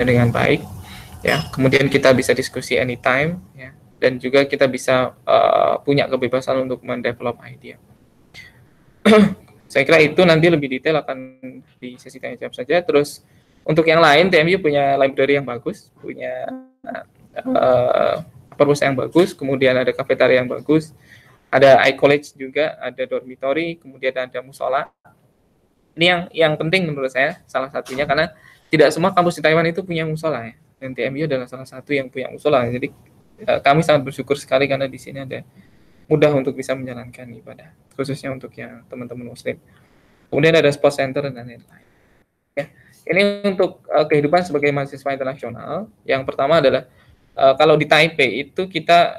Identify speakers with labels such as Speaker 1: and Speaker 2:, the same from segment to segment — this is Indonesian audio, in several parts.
Speaker 1: dengan baik, ya. Kemudian kita bisa diskusi anytime, ya, dan juga kita bisa punya kebebasan untuk mendevelop idea. Saya kira itu nanti lebih detail akan di sesi tanya jawab saja. Terus untuk yang lain, TMU punya library yang bagus, punya perpustakaan yang bagus, kemudian ada kafetaria yang bagus, ada iCollege juga, ada dormitory, kemudian ada musola. Ini yang penting menurut saya, salah satunya, karena tidak semua kampus di Taiwan itu punya musola, ya. Dan TMU adalah salah satu yang punya musola. Jadi kami sangat bersyukur sekali karena di sini ada mudah untuk bisa menjalankan ibadah, khususnya untuk yang teman-teman Muslim. Kemudian ada sports center dan lain-lain. Ya, ini untuk kehidupan sebagai mahasiswa internasional. Yang pertama adalah kalau di Taipei itu kita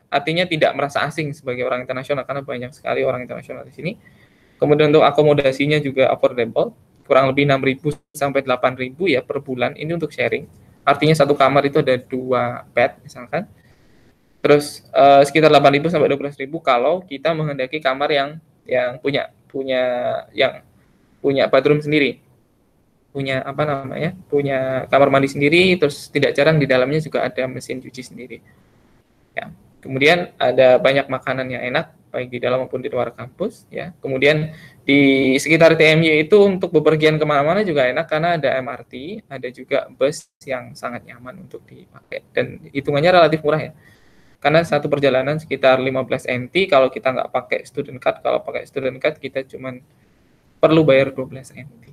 Speaker 1: artinya tidak merasa asing sebagai orang internasional karena banyak sekali orang internasional di sini. Kemudian untuk akomodasinya juga affordable, kurang lebih 6.000 sampai 8.000 ya per bulan. Ini untuk sharing. Artinya satu kamar itu ada 2 bed misalkan. Terus sekitar 8.000 sampai 12.000 kalau kita menghendaki kamar yang punya bathroom sendiri. Punya kamar mandi sendiri, terus tidak jarang di dalamnya juga ada mesin cuci sendiri. Ya. Kemudian ada banyak makanan yang enak baik di dalam maupun di luar kampus, ya. Kemudian di sekitar TMY itu untuk bepergian kemana-mana juga enak karena ada MRT, ada juga bus yang sangat nyaman untuk dipakai dan hitungannya relatif murah, ya. Karena satu perjalanan sekitar 15 NT kalau kita nggak pakai student card. Kalau pakai student card kita cuma perlu bayar 12 NT.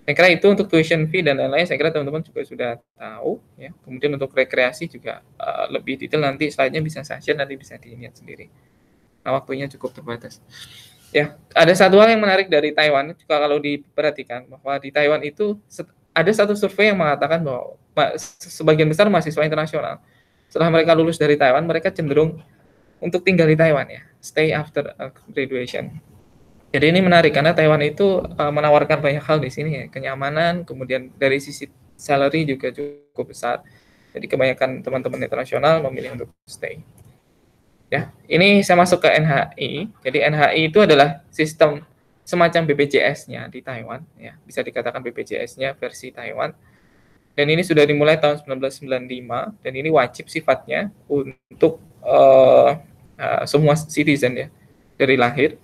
Speaker 1: Saya kira itu untuk tuition fee dan lain-lain, saya kira teman-teman juga sudah tahu, ya. Kemudian untuk rekreasi juga lebih detail nanti slide-nya bisa saya share, nanti bisa dilihat sendiri. Nah, waktunya cukup terbatas. Ya, ada satu hal yang menarik dari Taiwan juga kalau diperhatikan, bahwa di Taiwan itu ada satu survei yang mengatakan bahwa sebagian besar mahasiswa internasional setelah mereka lulus dari Taiwan, mereka cenderung untuk tinggal di Taiwan, ya, stay after graduation. Jadi ini menarik karena Taiwan itu menawarkan banyak hal di sini, ya, kenyamanan, kemudian dari sisi salary juga cukup besar. Jadi kebanyakan teman-teman internasional memilih untuk stay. Ya, ini saya masuk ke NHI. Jadi NHI itu adalah sistem semacam BPJS-nya di Taiwan, ya, bisa dikatakan BPJS-nya versi Taiwan. Dan ini sudah dimulai tahun 1995 dan ini wajib sifatnya untuk semua citizen, ya, dari lahir.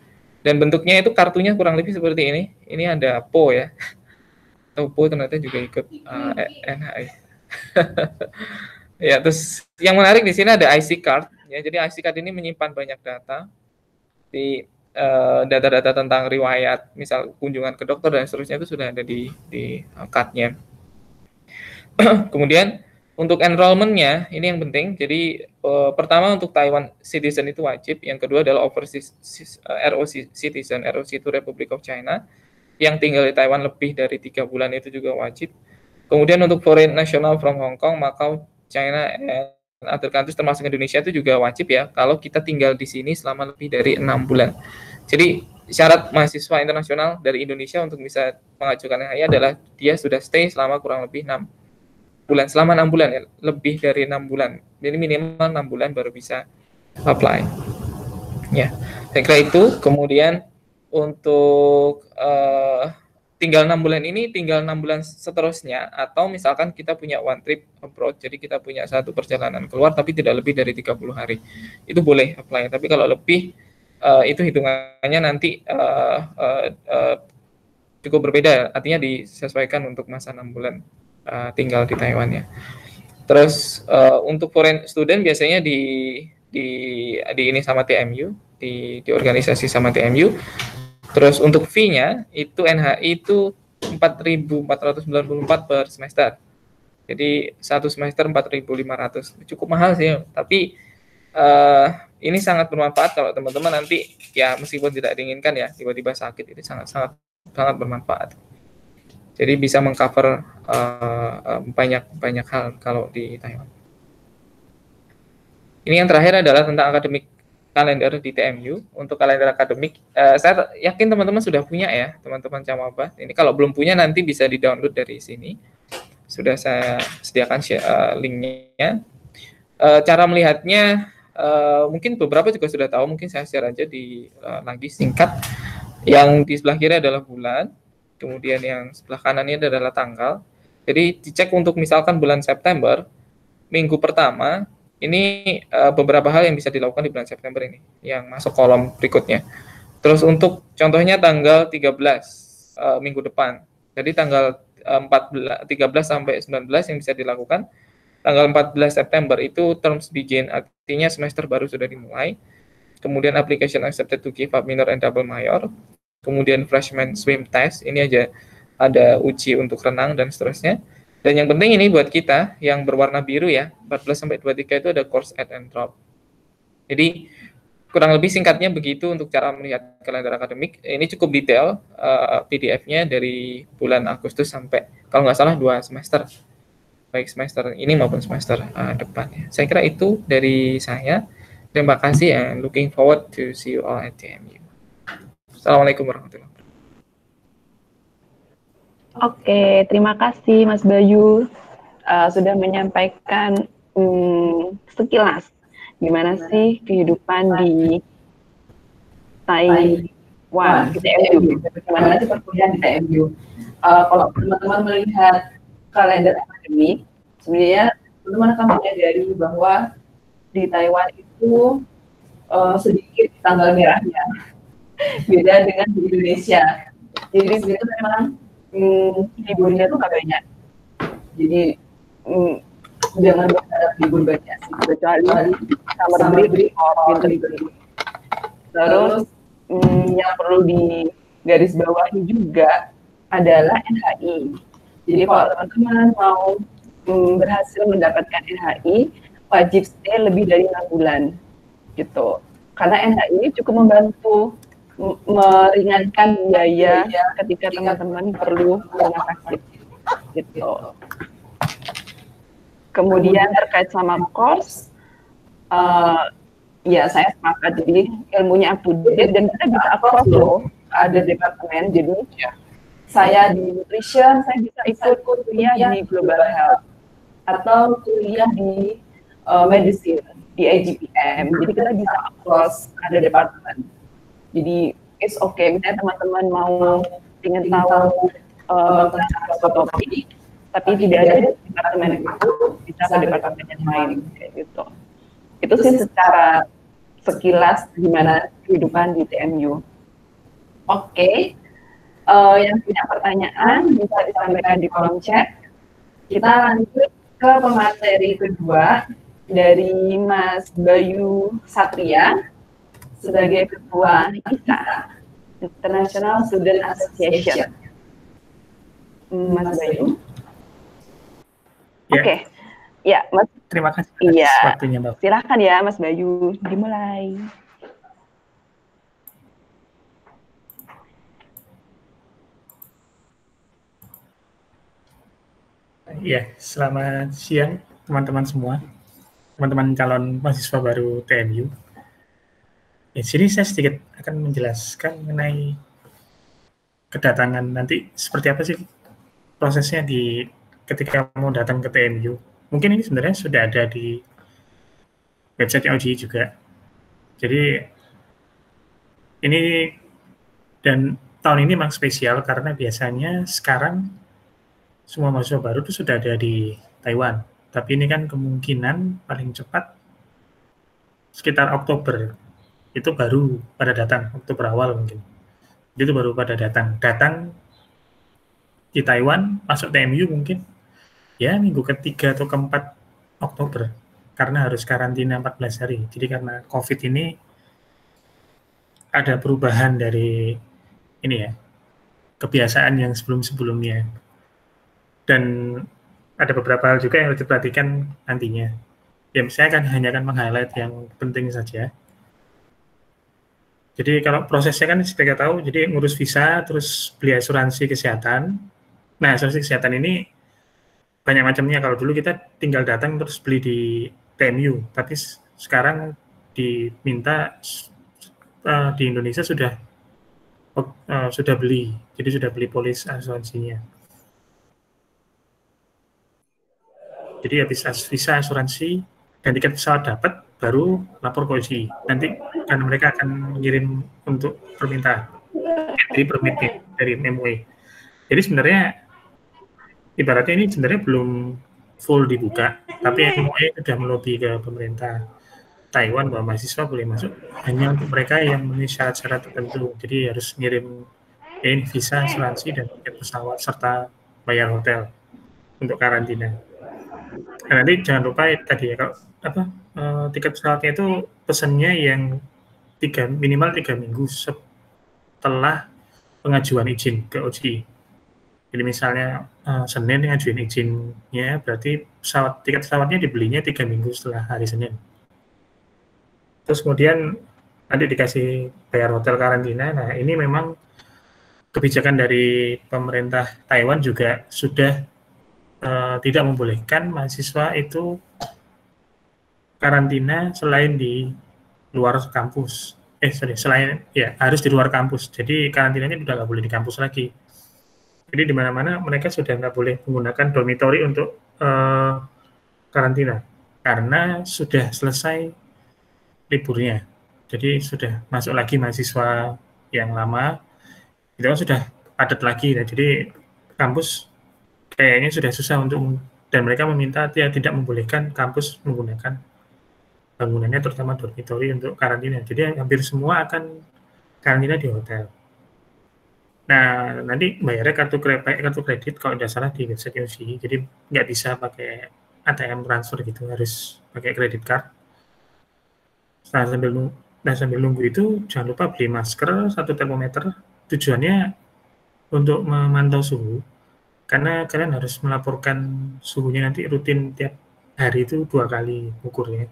Speaker 1: Dan bentuknya itu kartunya kurang lebih seperti ini. Ini ada PO, ya. Atau PO ternyata juga ikut NHI. Ya, terus yang menarik di sini ada IC card, ya. Jadi IC card ini menyimpan banyak data di data-data tentang riwayat, misal kunjungan ke dokter dan seterusnya itu sudah ada di card-nya. Kemudian untuk enrollment-nya ini yang penting. Jadi pertama untuk Taiwan citizen itu wajib. Yang kedua adalah overseas ROC citizen. ROC itu Republic of China. Yang tinggal di Taiwan lebih dari 3 bulan itu juga wajib. Kemudian untuk foreign national from Hong Kong, Macau, China, and other countries termasuk Indonesia itu juga wajib, ya, kalau kita tinggal di sini selama lebih dari 6 bulan. Jadi syarat mahasiswa internasional dari Indonesia untuk bisa mengajukan NHI adalah dia sudah stay selama kurang lebih 6 bulan, selama 6 bulan, ya, lebih dari 6 bulan. Jadi minimal 6 bulan baru bisa apply. Ya, saya kira itu. Kemudian untuk tinggal 6 bulan ini, tinggal 6 bulan seterusnya, atau misalkan kita punya one trip abroad, jadi kita punya satu perjalanan keluar tapi tidak lebih dari 30 hari, itu boleh apply. Tapi kalau lebih, itu hitungannya nanti cukup berbeda, artinya disesuaikan untuk masa 6 bulan tinggal di Taiwan, ya. Terus untuk foreign student biasanya di ini sama TMU, di organisasi sama TMU. Terus untuk fee-nya itu NHI itu 4.494 per semester. Jadi satu semester 4.500. Cukup mahal sih, tapi ini sangat bermanfaat kalau teman-teman nanti, ya, meskipun tidak diinginkan, ya, tiba-tiba sakit, ini sangat bermanfaat. Jadi bisa mengcover banyak hal kalau di Taiwan. Ini yang terakhir adalah tentang akademik kalender di TMU. Untuk kalender akademik, saya yakin teman-teman sudah punya, ya, teman-teman Camaba. Ini kalau belum punya nanti bisa di-download dari sini. Sudah saya sediakan linknya. Cara melihatnya mungkin beberapa juga sudah tahu, mungkin saya share aja lagi singkat. Yang di sebelah kiri adalah bulan. Kemudian yang sebelah kanannya adalah tanggal. Jadi dicek untuk misalkan bulan September, minggu pertama, ini beberapa hal yang bisa dilakukan di bulan September ini, yang masuk kolom berikutnya. Terus untuk contohnya tanggal 13 minggu depan. Jadi tanggal 13 sampai 19 yang bisa dilakukan. Tanggal 14 September itu terms begin, artinya semester baru sudah dimulai. Kemudian application accepted to give up minor and double major. Kemudian freshman swim test, ini aja ada uji untuk renang dan seterusnya. Dan yang penting ini buat kita yang berwarna biru ya, 14 sampai 23 itu ada course add and drop. Jadi kurang lebih singkatnya begitu untuk cara melihat kalender akademik. Ini cukup detail, PDF-nya dari bulan Agustus sampai kalau nggak salah 2 semester, baik semester ini maupun semester depannya. Saya kira itu dari saya. Terima kasih and looking forward to see you all at TMU. Assalamualaikum warahmatullahi wabarakatuh.
Speaker 2: Oke, terima kasih Mas Bayu sudah menyampaikan sekilas gimana sih kehidupan di Taiwan, di TMU, gimana sih perkuliahan di TMU. Kalau teman-teman melihat kalender akademik, sebenarnya teman-teman akan menyadari bahwa di Taiwan itu sedikit tanggal merahnya, beda dengan di Indonesia. Jadi sebenarnya memang liburnya tuh nggak banyak. Jadi jangan berharap libur banyak, kecuali summer break atau winter break. Terus yang perlu digarisbawahi juga adalah NHI. Jadi kalau teman-teman mau berhasil mendapatkan NHI, wajib stay lebih dari 6 bulan, gitu. Karena NHI ini cukup membantu meringankan biaya ketika teman-teman perlu rumah sakit, gitu. Kemudian terkait sama course, ya saya sepakat, jadi ilmunya up to date dan kita bisa across loh, ada departemen. Jadi saya di nutrition, saya bisa ikut kuliah di global health atau kuliah di medicine di IGPM. Jadi kita bisa across, ada departemen. Jadi it's okay, misalnya teman-teman mau ingin tahu tentang suatu topik, tapi tidak ada di departemen itu, bisa ke departemen yang lain, kayak gitu. Itu sih secara sekilas gimana kehidupan di TMU. Oke, yang punya pertanyaan bisa disampaikan di kolom chat. Kita lanjut ke pemateri kedua dari Mas Bayu Satria sebagai Ketua ISA, International Student Association. Mas Bayu.
Speaker 3: Ya.
Speaker 2: Oke, ya Mas.
Speaker 3: Terima kasih waktunya, Mbak.
Speaker 2: Silakan ya Mas Bayu, dimulai.
Speaker 3: Ya, selamat siang teman-teman semua, teman-teman calon mahasiswa baru TMU. Ya, jadi saya sedikit akan menjelaskan mengenai kedatangan nanti seperti apa sih prosesnya ketika mau datang ke TMU. Mungkin ini sebenarnya sudah ada di website OJI juga. Jadi ini dan tahun ini memang spesial karena biasanya sekarang semua mahasiswa baru itu sudah ada di Taiwan. Tapi ini kan kemungkinan paling cepat sekitar Oktober itu baru pada datang, Oktober awal mungkin. Itu baru pada datang di Taiwan, masuk TMU mungkin ya minggu ketiga atau keempat Oktober, karena harus karantina 14 hari. Jadi karena COVID ini ada perubahan dari ini ya, kebiasaan yang sebelum-sebelumnya. Dan ada beberapa hal juga yang harus diperhatikan nantinya. Ya, saya hanya akan meng-highlight yang penting saja. Jadi kalau prosesnya kan kita tahu, jadi ngurus visa, terus beli asuransi kesehatan. Nah, asuransi kesehatan ini banyak macamnya. Kalau dulu kita tinggal datang terus beli di TMU, tapi sekarang diminta di Indonesia sudah beli, jadi sudah beli polis asuransinya. Jadi habis visa asuransi dan tiket pesawat dapat, baru lapor ke OJI. Nanti kan mereka akan mengirim untuk permintaan dari permit dari MUI. Jadi sebenarnya ibaratnya ini sebenarnya belum full dibuka, tapi MUI sudah melobi ke pemerintah Taiwan bahwa mahasiswa boleh masuk hanya untuk mereka yang memenuhi syarat-syarat tertentu. Jadi harus ngirim visa, asuransi, dan tiket pesawat serta bayar hotel untuk karantina. Nah, nanti jangan lupa tadi ya, kalau tiket pesawatnya itu pesannya yang minimal 3 minggu setelah pengajuan izin ke OJI. Jadi misalnya Senin ngajuin izinnya, berarti tiket pesawatnya dibelinya 3 minggu setelah hari Senin. Terus kemudian nanti dikasih bayar hotel karantina. Nah, ini memang kebijakan dari pemerintah Taiwan juga sudah tidak membolehkan mahasiswa itu karantina selain di luar kampus. Harus di luar kampus. Jadi karantinanya udah nggak boleh di kampus lagi. Jadi di mana-mana mereka sudah nggak boleh menggunakan dormitory untuk karantina karena sudah selesai liburnya. Jadi sudah masuk lagi mahasiswa yang lama, itu kan sudah padat lagi. Nah, jadi kampus kayaknya sudah susah dan mereka meminta tidak membolehkan kampus menggunakan bangunannya terutama dormitory untuk karantina. Jadi hampir semua akan karantina di hotel. Nah, nanti bayarnya kartu kredit kalau tidak salah di website OJI. Jadi nggak bisa pakai ATM transfer gitu, harus pakai kredit card. Sambil nunggu itu jangan lupa beli masker, 1 termometer. Tujuannya untuk memantau suhu, karena kalian harus melaporkan suhunya nanti rutin tiap hari itu 2 kali ukurnya.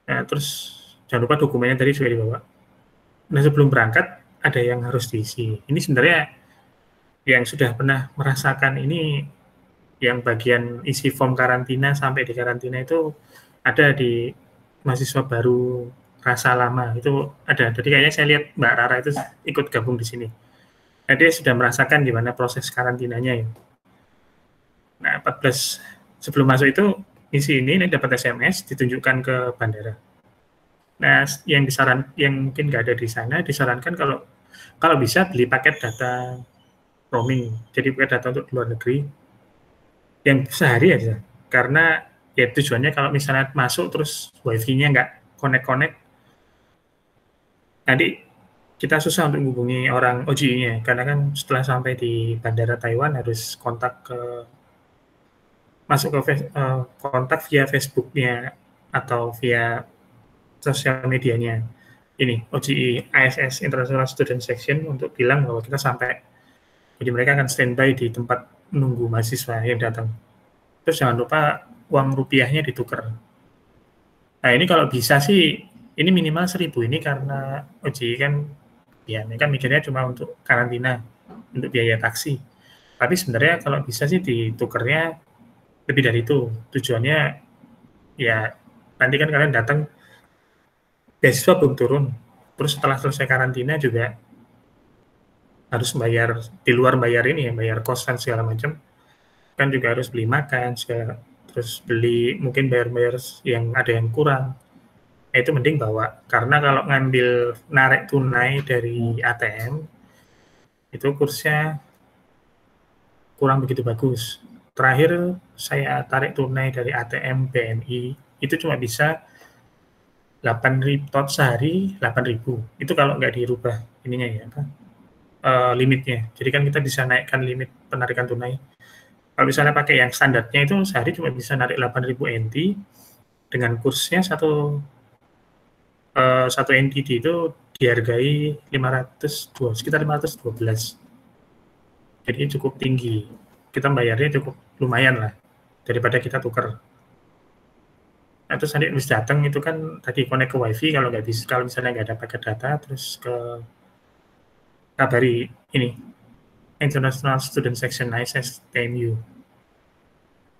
Speaker 3: Nah, terus jangan lupa dokumennya tadi juga dibawa. Nah, sebelum berangkat ada yang harus diisi. Ini sebenarnya yang sudah pernah merasakan ini, yang bagian isi form karantina sampai di karantina itu ada di mahasiswa baru rasa lama itu ada. Jadi kayaknya saya lihat Mbak Rara itu ikut gabung di sini. Nah, dia sudah merasakan gimana proses karantinanya ya. Nah, 14 sebelum masuk itu isi ini dapat SMS ditunjukkan ke bandara. Nah, yang mungkin nggak ada di sana, disarankan kalau bisa beli paket data roaming, jadi paket data untuk luar negeri yang sehari aja, karena ya tujuannya kalau misalnya masuk terus wifi-nya nggak connect, nanti kita susah untuk menghubungi orang OJI-nya, karena kan setelah sampai di bandara Taiwan harus kontak via Facebook-nya atau via sosial medianya ini OJI ISS International Student Section untuk bilang bahwa kita sampai. Jadi mereka akan standby di tempat menunggu mahasiswa yang datang. Terus jangan lupa uang rupiahnya ditukar. Nah, ini kalau bisa sih ini minimal 1.000 ini, karena OJI kan ya mereka mikirnya cuma untuk karantina, untuk biaya taksi. Tapi sebenarnya kalau bisa sih ditukernya lebih dari itu. Tujuannya ya nanti kan kalian datang, beasiswa belum turun, terus setelah selesai karantina juga harus bayar di luar bayar kosan segala macam, kan juga harus beli makan segala, terus beli mungkin bayar yang ada yang kurang. Nah, itu mending bawa, karena kalau narik tunai dari ATM itu kursnya kurang begitu bagus. Terakhir saya tarik tunai dari ATM BNI itu cuma bisa 8.000 tot sehari, 8.000. Itu kalau nggak dirubah ininya ya, limitnya. Jadi kan kita bisa naikkan limit penarikan tunai. Kalau misalnya pakai yang standarnya itu sehari cuma bisa narik 8.000 NT dengan kursnya satu NTD itu dihargai sekitar 512. Jadi cukup tinggi. Kita bayarnya cukup lumayan lah daripada kita tukar. Nah, terus nanti habis datang itu kan tadi connect ke wifi, kalau misalnya nggak ada paket data, terus kabari ini International Student Section ISS TMU.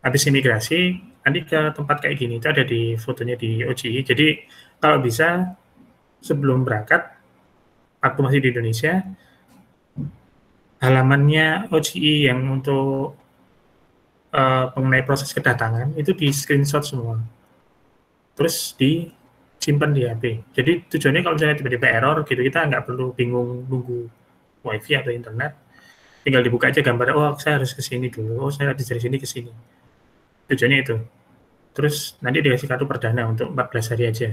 Speaker 3: Habis imigrasi nanti ke tempat kayak gini, itu ada di fotonya di OJI. Jadi kalau bisa sebelum berangkat waktu masih di Indonesia, halamannya OJI yang untuk mengenai proses kedatangan itu di screenshot semua, terus disimpan di HP. Jadi tujuannya kalau misalnya tiba-tiba error gitu, kita nggak perlu bingung nunggu wifi atau internet, tinggal dibuka aja gambar, oh saya harus ke sini dulu, oh saya dari sini ke sini. Tujuannya itu. Terus nanti dikasih kartu perdana untuk 14 hari aja.